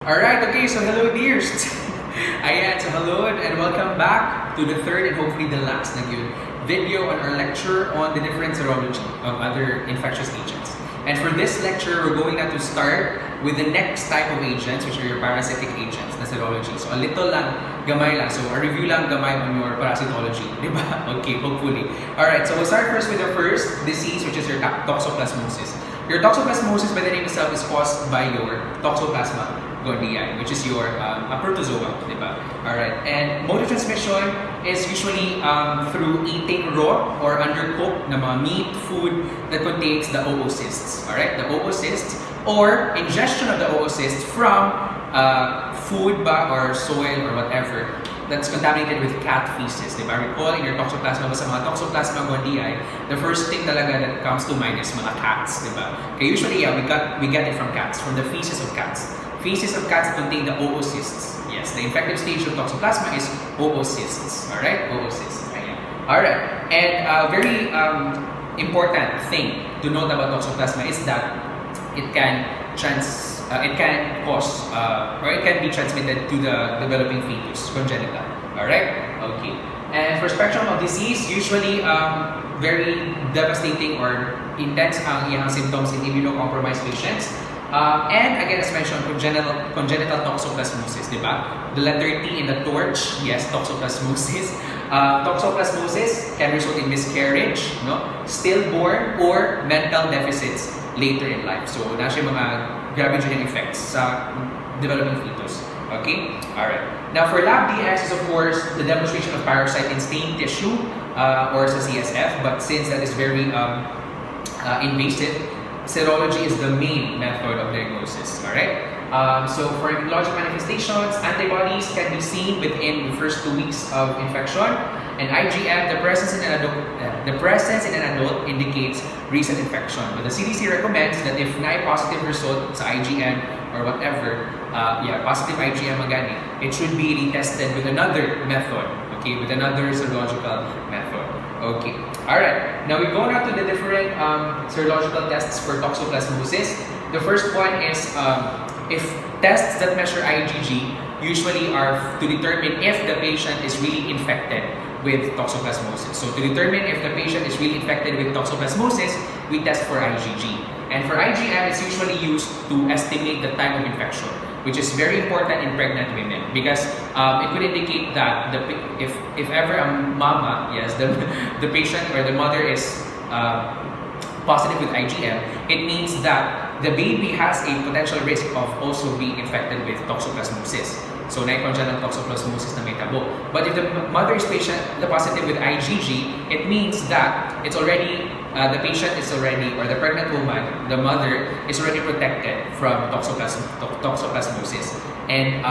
Alright, okay, so hello dears! Ayan, so hello and welcome back to the third and hopefully the last na yun, video on our lecture on the different serology of other infectious agents. And for this lecture, we're going now to start with the next type of agents, which are your parasitic agents na serology. So a little lang, gamay lang. So a review lang gamay on your parasitology, di ba? Okay, hopefully. Alright, so we'll start first with the first disease, which is your toxoplasmosis. Your toxoplasmosis by the name itself is caused by your Toxoplasma gondii, which is your a protozoa, diba? Alright, and mode of transmission is usually through eating raw or undercooked na mga meat, food that contains the oocysts. Alright, the oocysts or ingestion of the oocysts from food ba or soil or whatever that's contaminated with cat feces. Diba? Recall in your toxoplasma, basta mga toxoplasma gondii, the first thing talaga that comes to mind is mga cats. Diba? Okay, usually yeah, we get it from cats, from the feces of cats. Feces of cats contain the oocysts. Yes, the infective stage of toxoplasma is oocysts. Alright, oocysts. Alright, and a very important thing to note about toxoplasma is that it can cause or it can be transmitted to the developing fetus, congenital. Alright, okay. And for spectrum of disease, usually very devastating or intense ang iyang symptoms in immunocompromised patients. And again, as mentioned, congenital toxoplasmosis, di ba? The letter T in the torch, yes, toxoplasmosis. Toxoplasmosis can result in miscarriage, no? Stillborn, or mental deficits later in life. So, na siya mga grabe dyan effects sa developing fetus. Okay? Alright. Now, for lab DS is, of course, the demonstration of parasite in stained tissue or sa CSF. But since that is very invasive, serology is the main method of diagnosis. Alright? So for immunologic manifestations, antibodies can be seen within the first 2 weeks of infection. And IgM, the presence in an adult indicates recent infection. But the CDC recommends that if na positive result sa IgM or whatever, positive IgM agani, it should be retested with another method. Okay, with another serological method. Okay. Alright. Now we go now to the different serological tests for toxoplasmosis. The first one is if tests that measure IgG usually are to determine if the patient is really infected with toxoplasmosis. So to determine if the patient is really infected with toxoplasmosis, we test for IgG. And for IgM, it's usually used to estimate the time of infection, which is very important in pregnant women because it could indicate that if ever a mama, yes, the patient or the mother is positive with IgM, it means that the baby has a potential risk of also being infected with toxoplasmosis. So, congenital toxoplasmosis na may tabo. But if the mother is positive with IgG, it means that it's already the patient is already, or the pregnant woman, the mother is already protected from toxoplasmosis and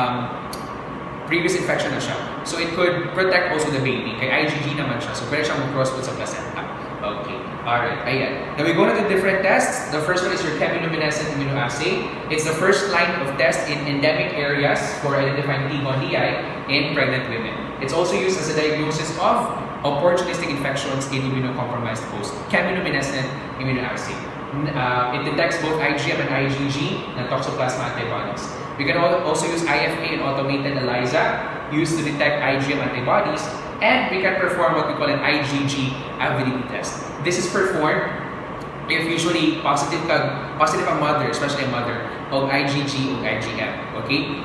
previous infection na siya. So it could protect also the baby. Kay IgG naman siya. So pwede siyang mag-cross sa placenta. Okay. Alright. Ayan. Now we go to the different tests. The first one is your chemiluminescent immunoassay. It's the first line of test in endemic areas for identifying T. gondii in pregnant women. It's also used as a diagnosis of opportunistic infections in immunocompromised hosts. Chemiluminescent immunoassay. It detects both IgM and IgG na toxoplasma antibodies. We can also use IFA and automated ELISA used to detect IgM antibodies, and we can perform what we call an IgG avidity test. This is performed if usually positive a mother, especially a mother, of IgG or IgM. Okay?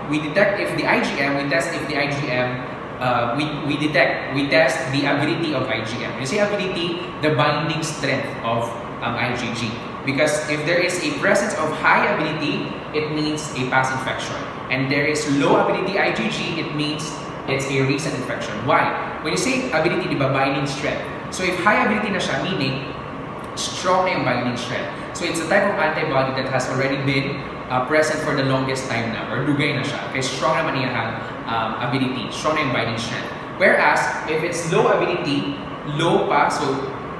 We detect if the IgM, we test if the IgM, we test the avidity of IgM. You say avidity, the binding strength of IgG. Because if there is a presence of high avidity, it means a past infection. And there is low avidity IgG, it means it's a recent infection. Why? When you say avidity, di ba, binding strength. So if high avidity na siya, meaning strong na yung binding strength. So it's a type of antibody that has already been present for the longest time na, or dugay na siya. Okay, strong naman niya avidity, strong na yung binding strength. Whereas, if it's low avidity, low pa, so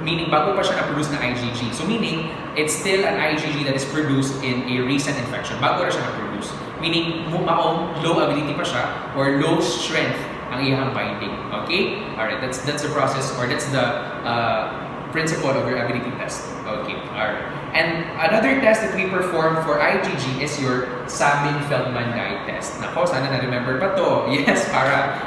meaning bago pa siya na-produce ng IgG. So meaning, it's still an IgG that is produced in a recent infection. Bago na siya na-produce. Meaning, maong low avidity pa siya or low strength ang iyang binding. Okay? Alright, that's the process or that's the principle of your avidity test. Okay, alright. And another test that we perform for IgG is your Sabin-Feldman dye test. Nako, sana na-remember pa to. Yes,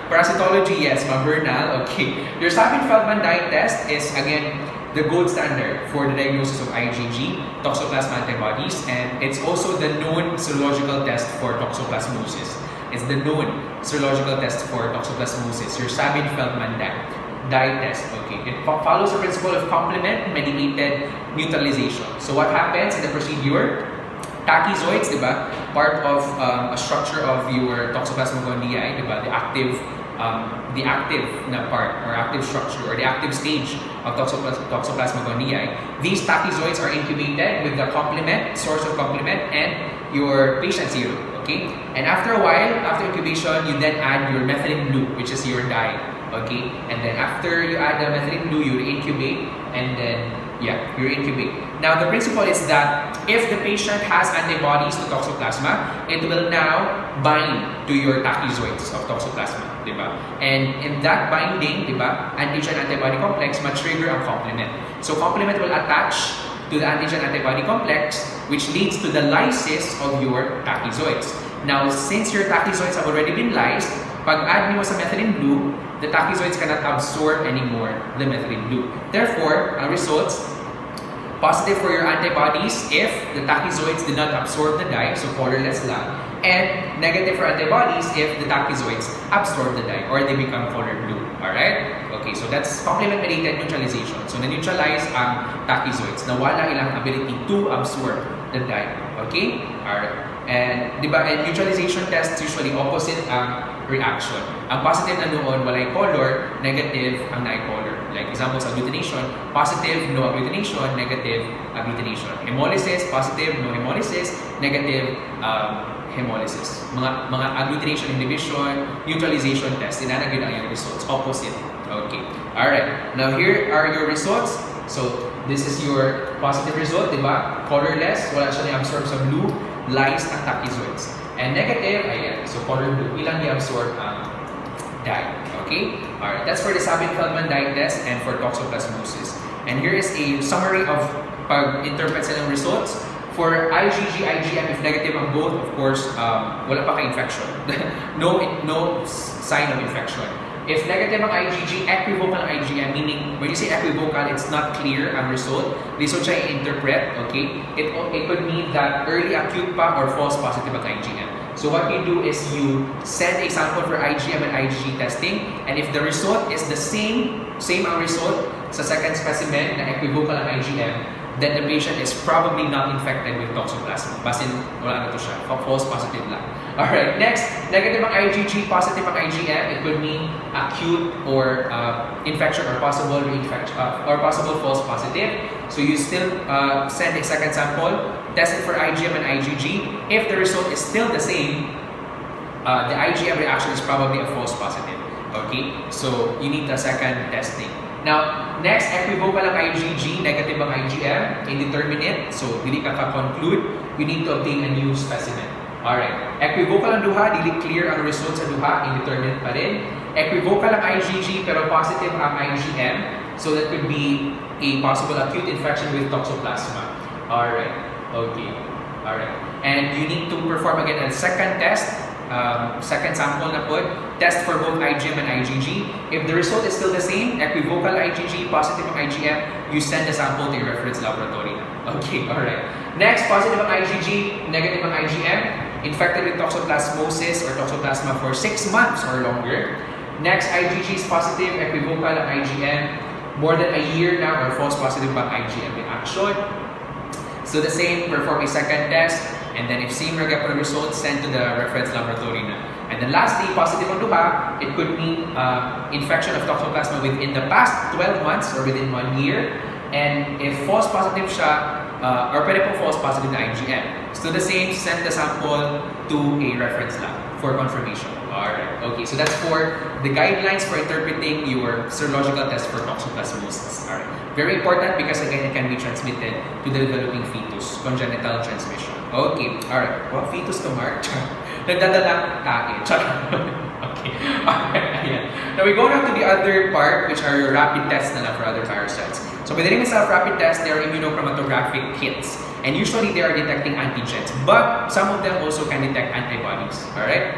parasitology, yes, Bernal. Okay. Your Sabin-Feldman dye test is, again, the gold standard for the diagnosis of IgG, Toxoplasma antibodies, and it's also the known serological test for Toxoplasmosis. It's the known serological test for Toxoplasmosis, your Sabin-Feldman dye test. Okay, it follows the principle of complement-mediated neutralization. So what happens in the procedure? Tachyzoids, diba? Part of a structure of your Toxoplasma gondii, diba? The active na part or active structure or the active stage of Toxoplasma gondii. These tachyzoids are incubated with the complement, source of complement, and your patient serum. Okay, and after a while, after incubation, you then add your methylene blue, which is your dye. Okay, and then after you add the methylene blue, you incubate, and then you incubate. Now the principle is that if the patient has antibodies to Toxoplasma, it will now bind to your tachyzoids of Toxoplasma, diba? And in that binding, diba, antigen-antibody complex might trigger ang complement. So complement will attach to the antigen-antibody complex, which leads to the lysis of your tachyzoids. Now, since your tachyzoids have already been lysed, pag-add mo sa methylene blue, the tachyzoids cannot absorb anymore the methylene blue. Therefore, ang results, positive for your antibodies if the tachyzoids did not absorb the dye, so colorless lang, and negative for antibodies if the tachyzoids absorb the dye or they become color blue. Alright? Okay, so that's complement-mediated neutralization. So, na-neutralize ang tachyzoids. Nawala ilang ability to absorb the dye. Okay? Alright. And, di ba, and neutralization tests usually opposite ang reaction. Ang positive na noon, walay color, negative ang na-color. Like example sa agglutination, positive, no agglutination, negative agglutination. Hemolysis, positive, no hemolysis, negative hemolysis. Mga agglutination inhibition, neutralization test, inanagin ang yung results. Opposite. Okay. Alright. Now here are your results. So, this is your positive result, di ba? Colorless, wala siya na-absorb sa blue, lysed ang tachyzoids. And negative, ayan, so color blue, ilang i-absorb ang dye. Okay? Alright, that's for the Sabin-Feldman dye test and for Toxoplasmosis. And here is a summary of pag-interpret sa ng results. For IgG, IgM, if negative ang both, of course, wala pa ka-infection. no sign of infection. If negative ang IgG, equivocal ang IgM, meaning when you say equivocal, it's not clear ang result. Result siya i-interpret, okay? It could mean that early acute pa or false positive ang IgM. So what you do is you send a sample for IgM and IgG testing, and if the result is the same ang result sa second specimen na equivocal ang IgM, then the patient is probably not infected with Toxoplasma. Basin, wala na to siya. False positive lang. Alright, next, negative ang IgG, positive ang IgM. It could mean acute or infection or possible reinfection or possible false positive. So you still send a second sample, test it for IgM and IgG. If the result is still the same, the IgM reaction is probably a false positive. Okay, so you need a second testing. Now, next, equivocal ang IgG, negative ang IgM, indeterminate. So, dili ka conclude, you need to obtain a new specimen. Alright. Equivocal ang duha, dili clear ang result sa duha, indeterminate pa rin. Equivocal ang IgG, pero positive ang IgM. So, that could be a possible acute infection with Toxoplasma. Alright. Okay. Alright. And you need to perform again a second test. Second sample na po, test for both IgM and IgG. If the result is still the same, equivocal IgG, positive ang IgM, you send the sample to your reference laboratory. Okay, alright. Next, positive ang IgG, negative ang IgM, infected with Toxoplasmosis or Toxoplasma for 6 months or longer. Next, IgG is positive, equivocal ang IgM, more than a year now or false positive ang IgM reaction. So the same, perform a second test, and then if same results, send to the reference laboratory na. And then lastly, positive ang duha, it could mean infection of Toxoplasma within the past 12 months or within 1 year. And if false positive siya, or pwede po false positive na IgM. So the same, send the sample to a reference lab for confirmation. Alright, okay, so that's for the guidelines for interpreting your serological test for Toxoplasmosis. Alright, very important because again, it can be transmitted to the developing fetus, congenital transmission. Okay, alright, what fetus to Mark? Nagdadala kain. Okay, alright, ayan. Now we go now to the other part, which are your rapid tests na lang for other parasites. So by the name itself, rapid tests, they are immunochromatographic kits. And usually they are detecting antigens, but some of them also can detect antibodies. Alright?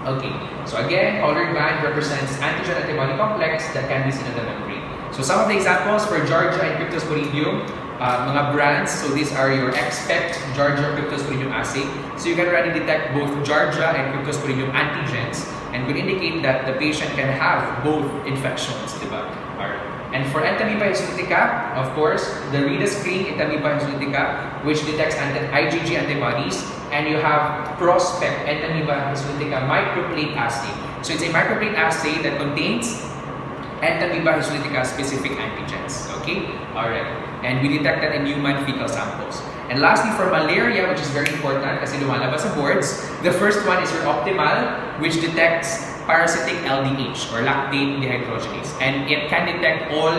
Okay. So again, colored band represents antigen-antibody complex that can be seen in the membrane. So some of the examples for Georgia and Cryptosporidium, mga brands, so these are your Expect Georgia Cryptosporidium assay. So you can already detect both Georgia and Cryptosporidium antigens and could indicate that the patient can have both infections, diba? Alright. And for Entamoeba histolytica, of course, the Rita screen Entamoeba histolytica, which detects IgG antibodies, and you have Prospect Entamoeba histolytica microplate assay. So it's a microplate assay that contains Entamoeba histolytica specific antigens. Okay? Alright. And we detect that in human fecal samples. And lastly, for malaria, which is very important kasi lumalabas sa boards, the first one is your optimal, which detects parasitic LDH or lactate dehydrogenase. And it can detect all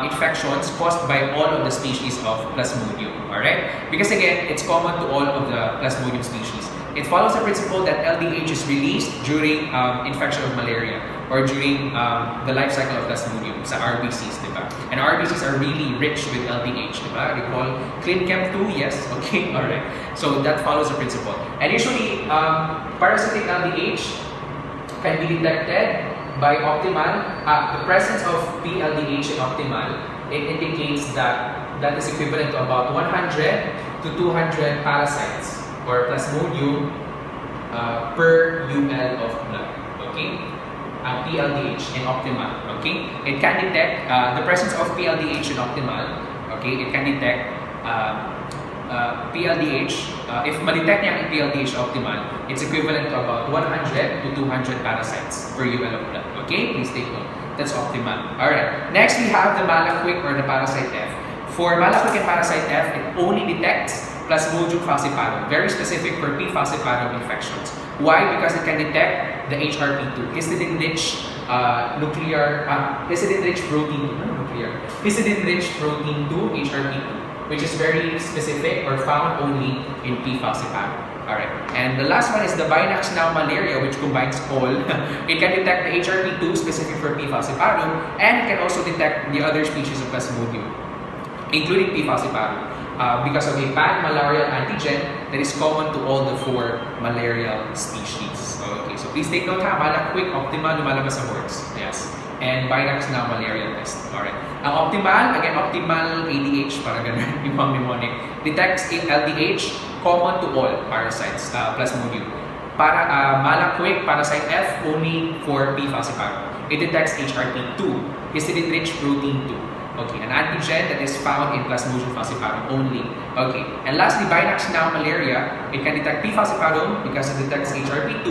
infections caused by all of the species of Plasmodium. Alright? Because again, it's common to all of the Plasmodium species. It follows the principle that LDH is released during infection of malaria or during the life cycle of Plasmodium sa RBCs, diba? And RBCs are really rich with LDH, diba? Recall ClinChem 2, yes? Okay, alright. So that follows the principle. And usually, parasitic LDH can be detected by optimal. The presence of PLDH in optimal, it indicates that that is equivalent to about 100 to 200 parasites or Plasmodium per UL of blood. Okay? PLDH in optimal. Okay? It can detect the presence of PLDH in optimal. Okay? It can detect PLDH. If ma-detect niya ang PLDH optimal, it's equivalent to about 100 to 200 parasites per UL of blood. Okay? Please take note. That's optimal. Alright. Next, we have the Malaquic or the parasite F. For Malaquic and parasite F, it only detects Plasmodium falciparum, very specific for P. falciparum infections. Why? Because it can detect the HRP2, histidine-rich histidine-rich protein 2, histidine-rich protein 2, HRP2, which is very specific or found only in P. falciparum. Alright. And the last one is the Binax now malaria, which combines all. It can detect the HRP2 specific for P. falciparum, and it can also detect the other species of Plasmodium, including P. falciparum. Because of a pan-malarial antigen that is common to all the 4 malarial species. Okay, so please take note ha, Malaquic, optimal, lumalabas sa boards. Yes. And Binax now malarial test. Alright. Ang optimal, again, optimal ADH, para ganun, yung pang mnemonic, detects LDH, common to all parasites, Plasmodium. Para Malaquic, parasite F, only for P. falciparum. It detects HRP2, histidine-rich protein 2. Okay, an antigen that is found in Plasmodium falciparum only. Okay, and lastly, Binax now malaria, it can detect P. falciparum because it detects HRP2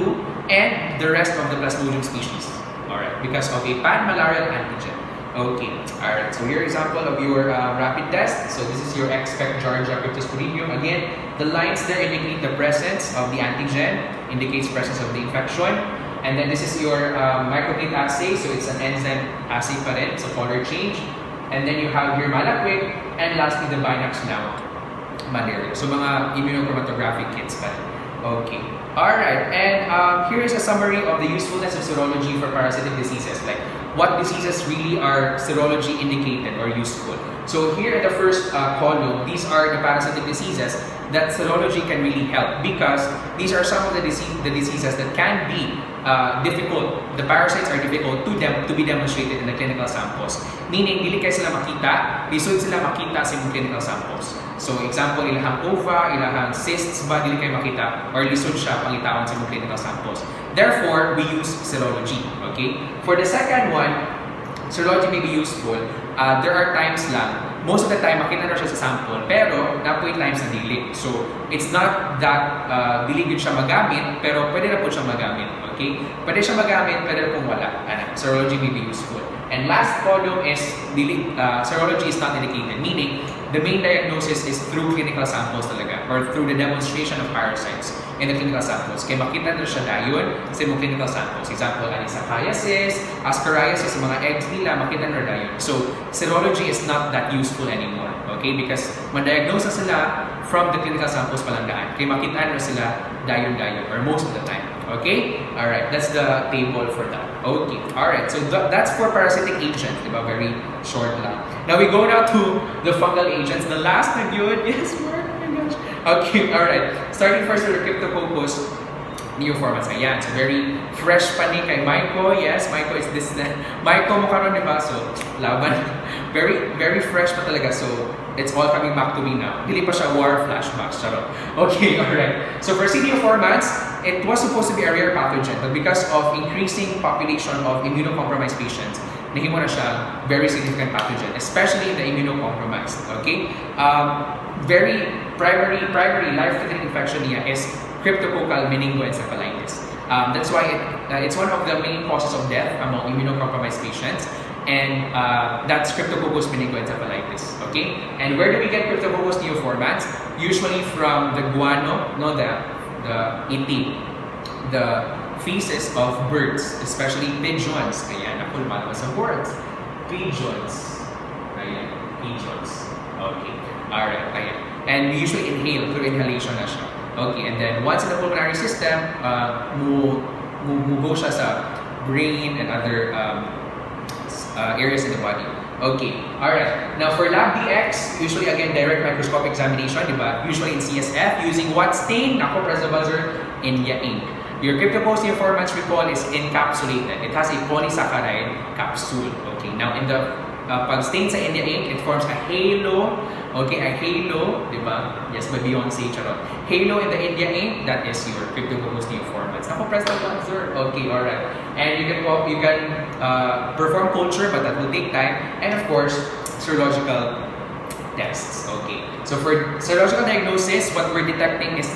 and the rest of the Plasmodium species. Alright, because of a pan-malarial antigen. Okay, alright, so here example of your rapid test. So this is your Expect Georgia Cryptosporidium. Again, the lines there indicate the presence of the antigen, indicates presence of the infection. And then this is your microplate assay, so it's an enzyme assay pa rin, so color change. And then you have your Malaquic, and lastly, the Binax now malaria. So mga immunochromatographic kits pa rin. Okay. Alright, and here is a summary of the usefulness of serology for parasitic diseases. Like, what diseases really are serology indicated or useful. So here in the first column, these are the parasitic diseases that serology can really help because these are some of the diseases that can be difficult. The parasites are difficult to be demonstrated in the clinical samples. Meaning, dili kayo sila makita, lisod sila makita sa mga clinical samples. So, example, ilahang ova, ilahang cysts ba, dili kayo makita, or lisod siya pangitawan sa mga clinical samples. Therefore, we use serology. Okay? For the second one, serology may be useful. There are times lang, most of the time, makita na siya sa sample, pero napoy times na dili. So, it's not that dili good siya magamit, pero pwede na po siya magamit. Okay? Pwede siya magamit, pwede na pong wala. Serology may be useful. And last column is serology is not indicated, meaning the main diagnosis is through clinical samples talaga, or through the demonstration of parasites in the clinical samples. Kaya makita na siya dayon sa mga clinical samples. Example, anisakaiasis, ascariasis, mga eggs nila, makita na dayon. So, serology is not that useful anymore. Okay? Because ma-diagnose na sila from the clinical samples palang daan. Kaya makita na sila dayon-dayon, or most of the time. Okay? Alright, that's the table for that. Okay, alright. So that's for parasitic agents, diba? Very short lang. Now we go now to the fungal agents. The last na yun. Yes, Lord. Oh my gosh. Okay, alright. Starting first with the Cryptococcus neoformans. Ayan, so very fresh pa ni kay Maiko. Yes, Maiko is this na. Maiko mo karon, diba? So, laban. Very, very fresh pa talaga. So, it's all coming back to me now. Dili pa siya war flashbacks. Charot. Okay, alright. So, for neoformans, it was supposed to be a rare pathogen, but because of increasing population of immunocompromised patients, nahimo na siya very significant pathogen, especially in the immunocompromised. Okay? Very primary life-threatening infection niya is cryptococcal meningoencephalitis. That's why it's one of the main causes of death among immunocompromised patients, and that's Cryptococcus meningoencephalitis. Okay? And where do we get Cryptococcus neoformans? Usually from the guano, no, the itik, the feces of birds, especially pigeons. Ayan, ako lumalabas sa words. Pigeons. Ayan, pigeons. Okay. Alright, ayan. And we usually inhale, through inhalation na siya. Okay, and then once in the pulmonary system, go siya sa brain and other areas in the body. Okay, alright. Now for lab DX, usually again direct microscopic examination, diba? Usually in CSF, using what stain? Nako, press the buzzer, India ink. Your Cryptococcus neoformans, recall, is encapsulated. It has a polysaccharide capsule. Okay, now in the pag-stain sa India ink, it forms a halo. Okay, a halo, diba? Yes, by Beyonce, charot. Halo in the India ink, that is your Cryptococcus neoformans. Nako, press the buzzer. Okay, alright. And you can perform culture, but that will take time. And of course, serological tests. Okay. So for serological diagnosis, what we're detecting is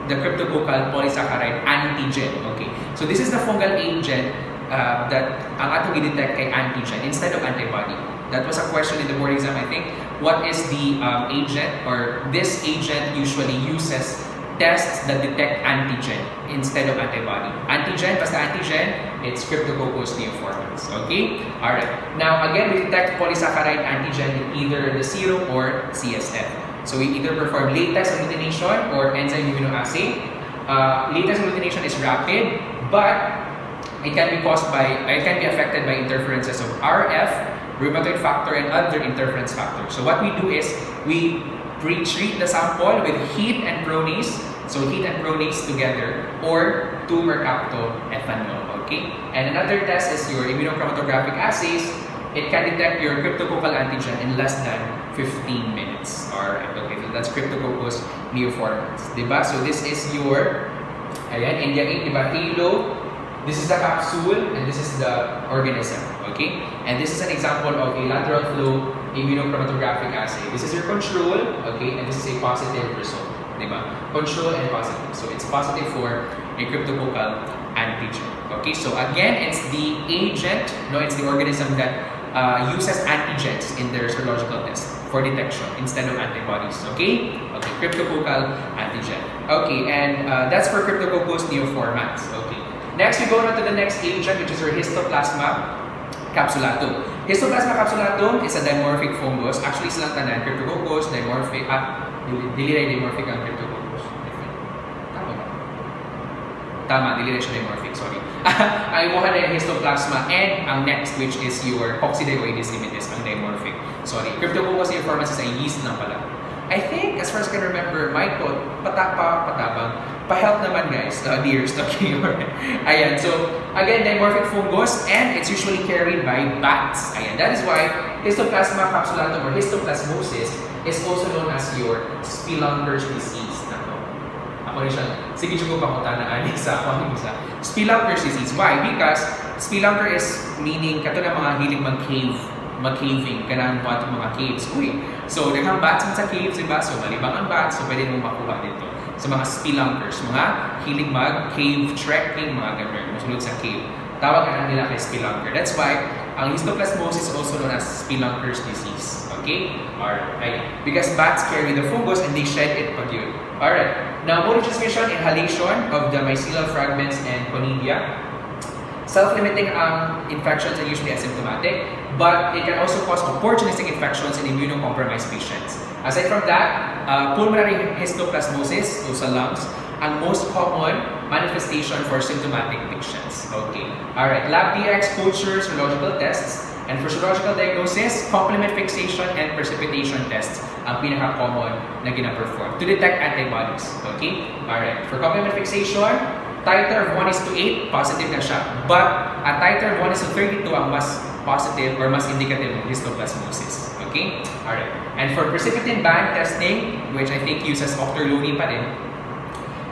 the cryptococcal polysaccharide antigen. Okay. So this is the fungal agent that ang atong i-detect kay antigen instead of antibody. That was a question in the board exam, I think. What is the agent, or this agent usually uses tests that detect antigen instead of antibody. Antigen, basta antigen, it's Cryptococcus neoformans. Okay? Alright. Now, again, we detect polysaccharide antigen in either the serum or CSF. So we either perform latex agglutination or enzyme immunoassay. Latex agglutination is rapid, but it can be affected by interferences of RF, rheumatoid factor, and other interference factors. So what we do is we pre-treat the sample with heat and pronase, so heat and pronase together, or 2-mercaptoethanol. Okay? And another test is your immunochromatographic assays. It can detect your cryptococcal antigen in less than 15 minutes. Alright, okay, so that's Cryptococcus neoformans. Diba? So this is your, ayan, India ink, diba? Halo. This is the capsule, and this is the organism. Okay? And this is an example of a lateral flow immunochromatographic assay. This is your control, okay, and this is a positive result. Diba? Control and positive. So it's positive for a cryptococcal antigen. Okay, so again, it's the agent, no, it's the organism that uses antigens in their serological test for detection instead of antibodies. Okay? Okay, cryptococcal antigen. Okay, and that's for Cryptococcus neoformans. Okay. Next, we go on to the next agent, which is your Histoplasma capsulatum. Histoplasma capsulatum is a dimorphic fungus. Actually, silang tanan, Cryptococcus, dimorphic, dili dimorphic ang Cryptococcus. Tama ba? Tama, dili siya dimorphic, sorry. Ang imuha na yung Histoplasma, and ang next, which is your Coccidioides limitis, ang dimorphic. Sorry, Cryptococcus neoformans is a yeast na pala. I think, as far as I can remember, Michael, patabang, pa-help naman guys, dears, okay, ayan, so, again, dimorphic fungus, and it's usually carried by bats. Ayan, that is why Histoplasma capsulatum or Histoplasmosis is also known as your spelunker's disease. Ako rin siya, sige siya ko pakuta na ani sa ako, isa. Spelunker's disease. Why? Because spelunker is meaning, kato na mga hilig mag-caving, kanang buhat mga caves. Uy, so, naghang bats sa caves, diba? So, malibang ang bats, so pwede mo makuha dito. Sa mga spelunkers, mga hilig mag-cave trekking, mga ganun, masunod sa cave. Tawag na nila kay spelunker. That's why, ang histoplasmosis is also known as spelunker's disease. Okay? Alright. Because bats carry the fungus and they shed it pag yun. Alright. Now, mode of transmission, inhalation of the mycelial fragments and conidia. Self-limiting infections are usually asymptomatic, but it can also cause opportunistic infections in immunocompromised patients. Aside from that, pulmonary histoplasmosis, so sa lungs, ang most common manifestation for symptomatic patients. Okay. Alright. Lab DX, culture, serological tests. And for serological diagnosis, complement fixation and precipitation tests ang pinaka-common na gina-perform to detect antibodies. Okay? Alright. For complement fixation, titer of 1:8, positive na siya. But a titer of 1:32 ang mas positive or mas indicative of histoplasmosis. Okay? Alright. And for precipitin band testing, which I think uses octoloni pa rin,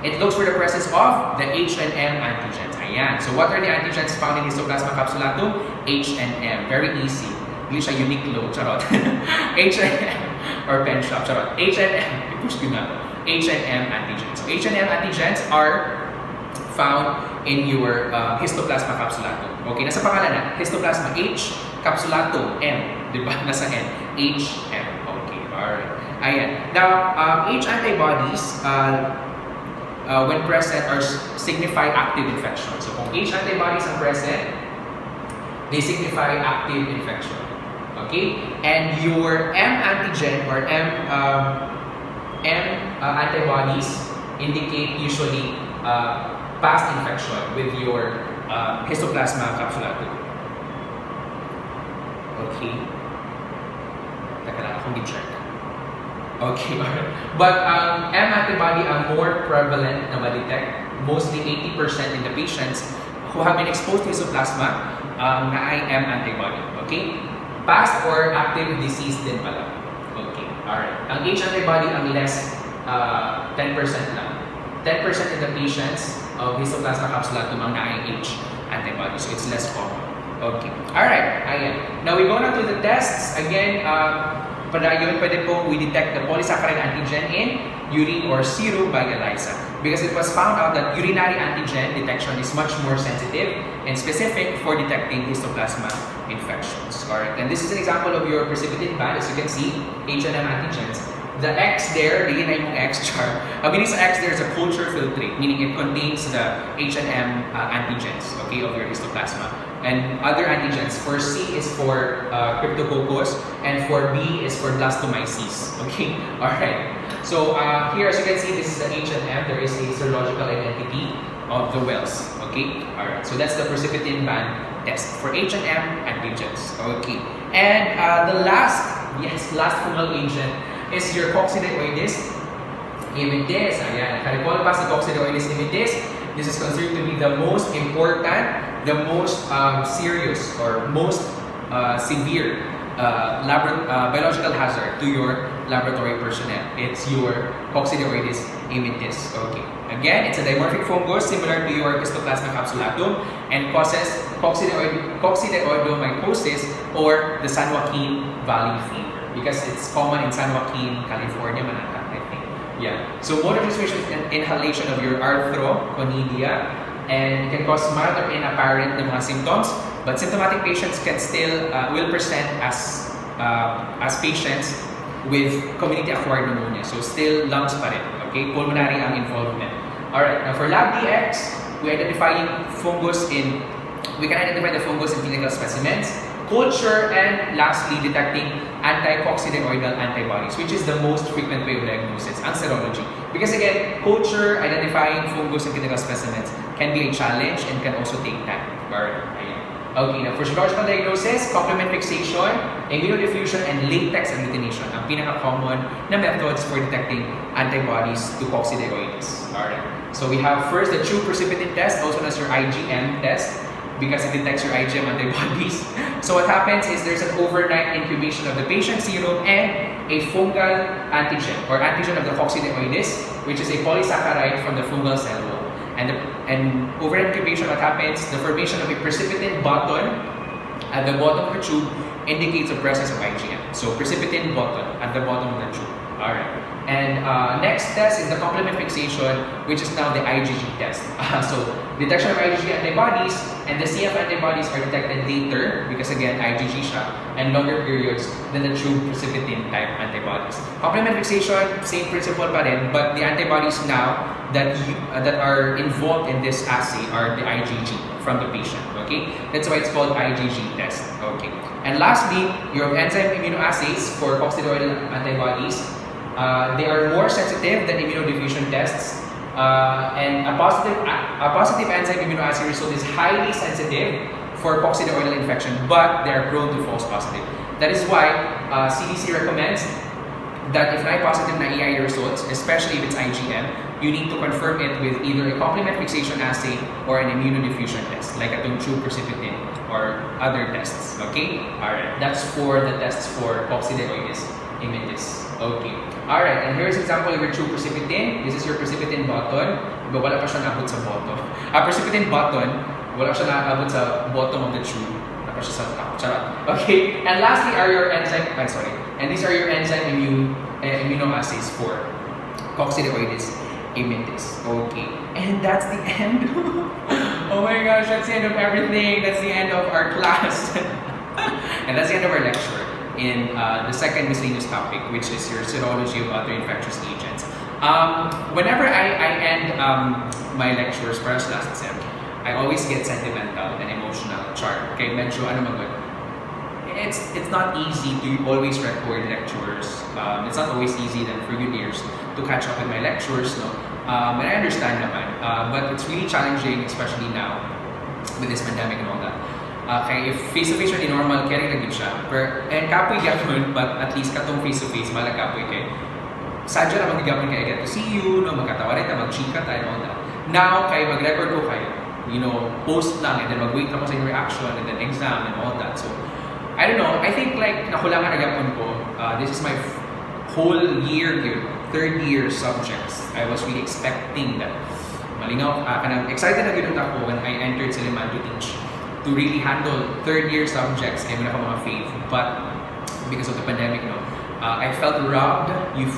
it looks for the presence of the H and M antigens. Ayan. So what are the antigens found in Histoplasma capsulatum? H and M. Very easy. Hindi siya Uniqlo. Charot. H and M. Or pen shop. Charot. H and M. I-push ko na. H and M antigens. So H and M antigens are found in your Histoplasma capsulatum. Okay, nasa pangalan na. Histoplasma H, capsulatum M. Diba? Nasa N. H, M. Okay, alright. Ayan. Now, H antibodies, when present, or signify active infection. So, kung H antibodies are present, they signify active infection. Okay? And your M antigen or M antibodies indicate usually past infection with your Histoplasma capsulatum. Okay? Taka lang, akong di-check. Okay, but M antibody are more prevalent na ma-detect, mostly 80% in the patients who have been exposed to Histoplasma na ay M antibody. Okay? Past or active disease din pala. Okay, alright. Ang H antibody ang less, 10% lang. 10% in the patients of Histoplasma capsulatum ang na ay H antibody, so it's less common. Okay, alright, ayan. Now we go now to the tests. Again, pwede po we detect the polysaccharide antigen in urine or serum by ELISA because it was found out that urinary antigen detection is much more sensitive and specific for detecting histoplasma infections. Alright, and this is an example of your precipitin band. As you can see, H&M antigens. The X there, the X char. Meaning sa X there is a culture filtrate, meaning it contains the H&M antigens, okay, of your histoplasma. And other antigens, for C is for Cryptococcus, and for B is for Blastomyces. Okay, alright. So here, as you can see, this is the H&M. There is a serological identity of the wells. Okay, alright. So that's the precipitin band test for H&M antigens. Okay, and the last fungal agent is your Coccidioides immitis. Ayan, recall pa si Coccidioides immitis. This is considered to be the most important, the most serious or most severe biological hazard to your laboratory personnel. It's your Coccidioides immitis. Okay. Again, it's a dimorphic fungus similar to your Histoplasma capsulatum and causes coccidioidomycosis or the San Joaquin Valley fever because it's common in San Joaquin, California, Manhattan, I think. Yeah. So mode of transmission is inhalation of your arthroconidia, and it can cause mild or inapparent na mga symptoms, but symptomatic patients can still will present as patients with community-acquired pneumonia. So still lungs pa rin. Okay, pulmonary ang involvement. Alright, now for lab DX, we can identify the fungus in clinical specimens, culture, and lastly, detecting anti-coccidioidal antibodies, which is the most frequent way of diagnosis, and serology. Because again, culture, identifying fungus in clinical specimens can be a challenge and can also take time. Okay, now for serological diagnosis, complement fixation, immunodiffusion, and latex agglutination ang pinaka-common na methods for detecting antibodies to coccidioides. Alright. So we have first the true precipitin test, also known as your IgM test, because it detects your IgM antibodies. So what happens is there's an overnight incubation of the patient's serum and a fungal antigen or antigen of the coccidioides, which is a polysaccharide from the fungal cell wall. And over incubation, what happens? The formation of a precipitin button at the bottom of the tube indicates the presence of IgM. So precipitin button at the bottom of the tube. Alright. And next test is the complement fixation, which is now the IgG test. So detection of IgG antibodies and the CF antibodies are detected later because again IgG siya and longer periods than the true precipitin type antibodies. Complement fixation, same principle pa rin, but the antibodies now that are involved in this assay are the IgG from the patient. Okay, that's why it's called IgG test. Okay, and lastly, your enzyme immunoassays for coccidioidal antibodies. They are more sensitive than immunodiffusion tests And a positive enzyme immunoassay result is highly sensitive for coccidioidal infection, but they are prone to false positive. That is why CDC recommends that if positive na EIA results, especially if it's IgM, you need to confirm it with either a complement fixation assay or an immunodiffusion test, like a tube precipitin or other tests. Okay? Alright, that's for the tests for coccidioides immitis. Okay. Alright, and here's an example of your tube precipitin. This is your precipitin button. Diba, wala pa siya naabot sa bottom. Precipitin button, wala siya naabot sa bottom of the tube. Wala pa siya sa top. Charot. Okay. And lastly are your enzyme, and these are your enzyme immunoassays for coccidioides immitis. Okay. And that's the end. Oh my gosh, that's the end of everything. That's the end of our class. And that's the end of our lecture in the second miscellaneous topic, which is your serology of other infectious agents. Whenever I end my lectures para sa last sem, I always get sentimental and emotional. Okay, medyo ano magod. It's not easy to always record lectures. It's not always easy then for you dears to catch up with my lectures, no? And I understand naman, but it's really challenging, especially now with this pandemic and all that. Okay, if face-to-face ni normal, kaya rin siya. And kapoy gyapon, but at least katong face-to-face, malang kapoy kay. Sadya naman gyapon kay get to see you, no, magkatawa rin, mag-chika tayo, and all that. Now, kay mag-record ko kayo, you know, post lang, and then mag-wait lang ko sa yung reaction, and then exam, and all that. So, I don't know, I think like, nakulangan na gyapon ko, this is my whole year, third year subjects. I was really expecting that. Malingaw, kanang excited na ganoon ako when I entered Siliman to teach, to really handle third year subjects and ako mga faith, but because of the pandemic, no, I felt robbed. You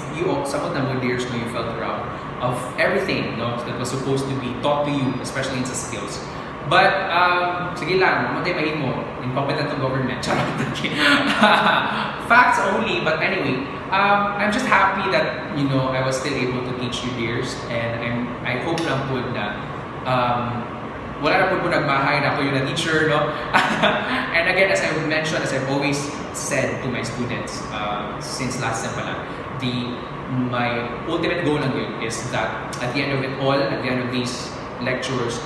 some of the years, no, you felt robbed of everything, no, that was supposed to be taught to you, especially in sa skills. But sige lang, mamatay mahimo, incompetent to government. Facts only, but anyway, I'm just happy that, you know, I was still able to teach you dears, and I hope lang po na wala na po nagmahay na ako yung na-teacher, no? And again, as I mentioned, as I've always said to my students, since last sem pa lang, my ultimate goal lang yun is that at the end of it all, at the end of these lectures,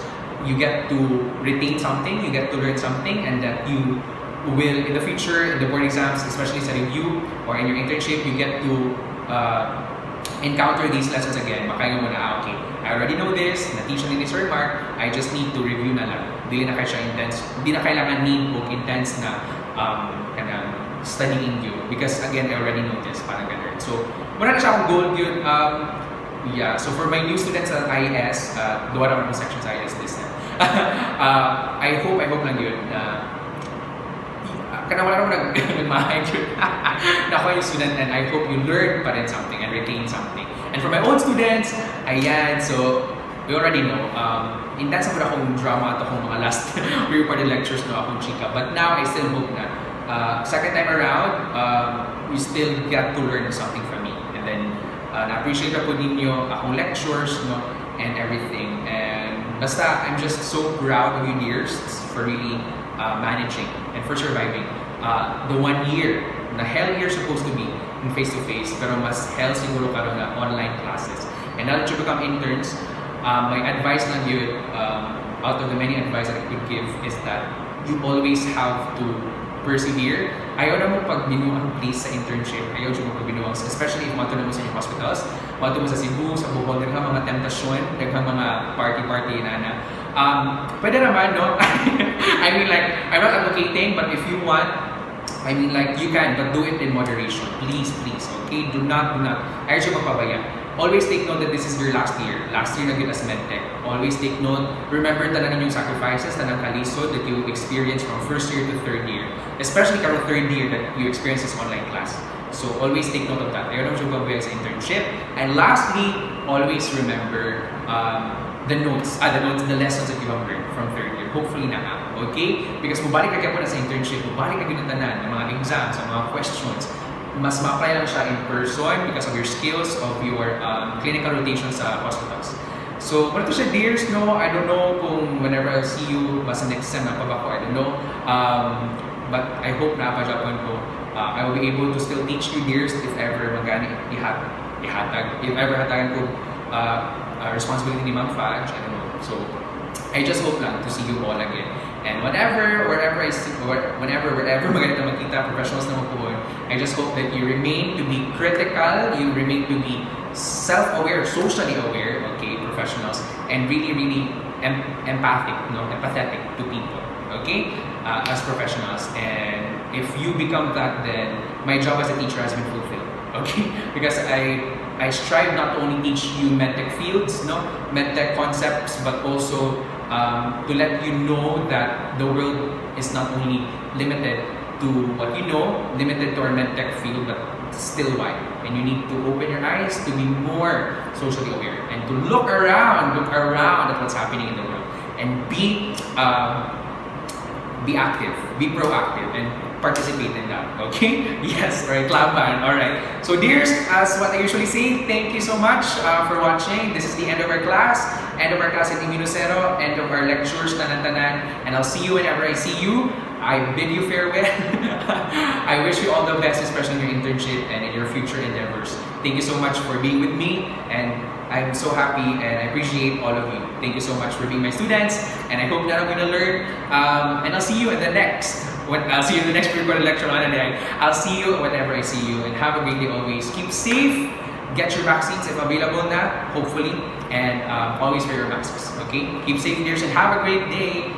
you get to retain something, you get to learn something, and that you will, in the future, in the board exams, especially sa review or in your internship, you get to encounter these lessons again. Makaya mo na, okay, I already know this, na-teach ni Sir Mark, I just need to review na lang. Hindi na kaya siya intense, hindi na kailangan need book intense na kanang studying you, because again, I already know this, parang ganun. So, wala na siya akong goal yun. Yeah, so for my new students at IS, duwa naman ng section sa IS this time. I hope lang yun na kana wala naman nagmahay yun na ako yung student, and I hope you learn pa rin something and retain something. And for my own students, ayan, so we already know, intense naman akong drama at akong mga last pre-recorded lectures na akong chika, but now I still hope na second time around, you still get to learn something from me, and then na-appreciate na po ninyo akong lectures, no, and everything. And basta, I'm just so proud of you dears for really managing and for surviving the 1 year na hell year supposed to be in face-to-face, pero mas hell siguro karon na online classes. And now that you become interns, my advice lang yun, out of the many advice that I could give, is that you always have to persevere. Ayaw na mo pag binuang please sa internship. Ayaw mo pag binuang, especially if mato na mo sa inyong hospitals, mato mo sa Cebu, sa Bohol, daghang mga temptasyon, daghang mga party-party na. Pwede naman, no? I mean, like, I'm not advocating, but if you want, I mean, like, you can, but do it in moderation. Please, okay? Do not. Ayaw siya magpabaya. Always take note that this is your last year. Last year na yun as medtech. Always take note. Remember talang ninyong sacrifices, talang kalisod that you experience from first year to third year. Especially karong third year that you experience this online class. So always take note of that. Ayaw naman siya magpabaya sa internship. And lastly, always remember the lessons that you have learned from third year. Hopefully na okay? Because mabalik ka po na sa internship, mabalik ka ginatanan ng mga exams, ng mga questions. Mas ma-apply lang siya in person because of your skills, of your clinical rotations sa hospitals. So, kung ito siya dears, no, I don't know kung whenever I'll see you, basta next sem na pa ba ko, I don't know. But I hope na pa-Japan ko, I will be able to still teach you dears if ever magani ihatag. If ever hatagan ko responsibility ni Ma'am Faj. I don't know. So, I just hope lang to see you all again. And whenever I see, wherever maganda makita, professionals na po, I just hope that you remain to be critical, you remain to be self-aware, socially aware, okay, professionals, and really empathetic to people, okay, as professionals. And if you become that, then my job as a teacher has been fulfilled, okay, because I strive not to only teach you medtech fields, medtech concepts, but also to let you know that the world is not only limited to what you know, limited to our medtech field, but still wide. And you need to open your eyes to be more socially aware and to look around at what's happening in the world, and be active, be proactive, and participate in that. Okay? Yes, alright, laban. Alright. So dears, as what I usually say, thank you so much for watching. This is the end of our class. End of our class at Immunocero, end of our lectures, tanan-tanan. And I'll see you whenever I see you. I bid you farewell. I wish you all the best, especially in your internship and in your future endeavors. Thank you so much for being with me, and I'm so happy and I appreciate all of you. Thank you so much for being my students, and I hope that I'm going to learn. And I'll see you in the next. I'll see you in the next recorded lecture on the day. I'll see you whenever I see you, and have a great day always. Keep safe. Get your vaccines if available na, hopefully, and always wear your masks. Okay? Keep safe, dears, and have a great day.